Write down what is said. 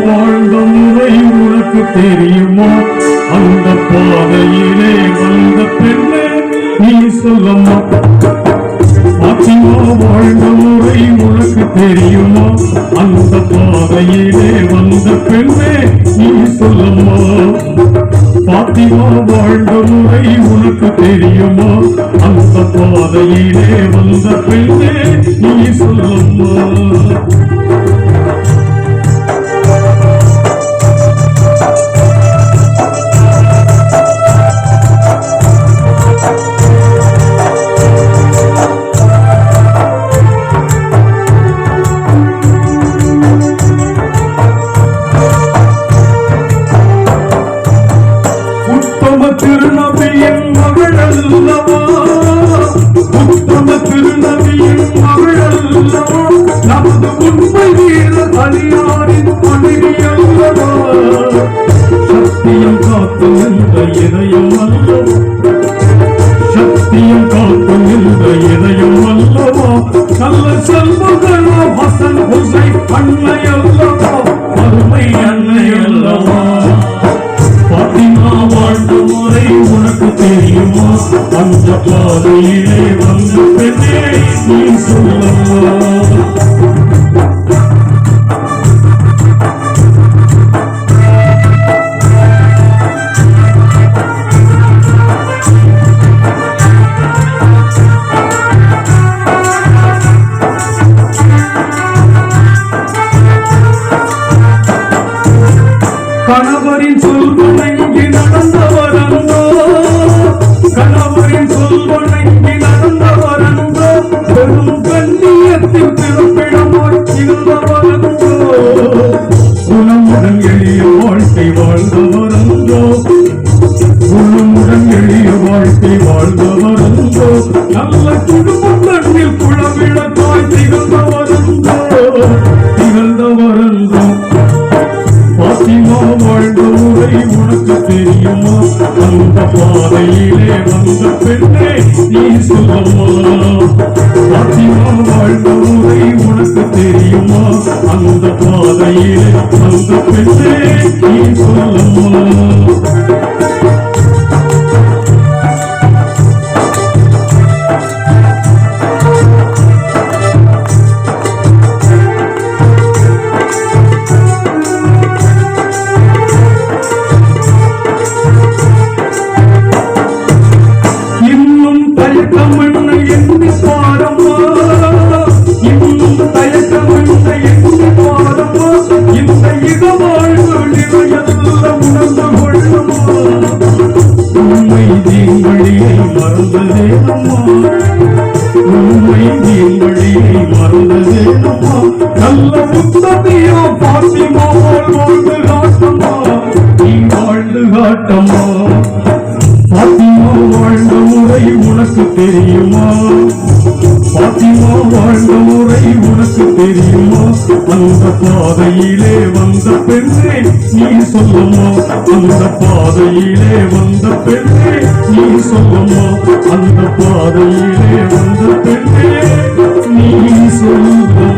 வாழ்ந்த முறை உனக்கு தெரியுமா? அந்த பாதையிலே வந்த பெண்ணே நீ சொல்லம்மா. பாத்திமா வாழ்ந்த முறை உனக்கு தெரியுமா? அந்த பாதையிலே வந்த பெண்ணே நீ சொல்லம்மா. பாத்திமா வாழ்ந்த முறை உனக்கு தெரியுமா? அந்த பாதையிலே வந்த பெண்ணே நீ சொல்லம்மா. திருநபியின் மகள் அல்லவா? உத்தம திருநபியின் மகள் அல்லவா? நமது உண்மை வீரர் அலியாரின் மனைவி அல்லவா? சத்தியம் காத்து நின்ற இதயம் அல்லவா? சத்தியம் காத்து நின்ற இதயம் அல்லவா? நல்ல செல்வங்களோ ஹசன் ஹுசைன் அன்னை அல்லவா? அருமை அன்னை அல்லவா? பாத்திமா வாழ்ந்த முறை உனக்கு தெரியுமா? அந்த பாதையிலே வந்த பெண்ணே நீ சொல்லம்மா. கணவரின் சொல்வணங்கி நடந்தவரந்தோ, கணவரின் சொல்வணங்கி நடந்தவரந்தோ, பெரும் கண்ணியத்தில் பிறப்பிடமாய் இருந்தவரந்தோ, குணமுடன் எளிய வாழ்க்கை வாழ்ந்தவரந்தோ, குணமுடன் எளிய வாழ்க்கை வாழ்ந்தவரந்தோ, நல்ல குடும்பம் தன்னில் குளவிளக்காய் திகழ்ந்தவரந்தோ, திகழ்ந்தவரந்தோ. பாத்திமா வாழ்ந்த முறை உனக்கு தெரியுமா? அந்த பாதையிலே வந்த பெண்ணே நீ சொல்லம்மா. பாத்திமா வாழ்ந்த முறை உனக்கு தெரியுமா? அந்த பாதையிலே வந்த பெண்ணே நீ சொல்லம்மா. நல்ல முத்தமையோ பாத்திமா வாழ்ந்து காட்டம்மா, நீ வாழ்ந்து காட்டம்மா. பாத்திமா வாழ்ந்த முறை உனக்கு தெரியுமா? பாத்திமா வாழ்ந்த முறை உனக்கு தெரியுமா? அந்த பாதையிலே வந்த பெண்ணே நீ சொல்லம்மா. அந்த பாதையிலே வந்த பெண்ணே நீ சொல்லம்மா. அந்த பாதையிலே வந்த பெண்ணே நீ சொல்லம்மா.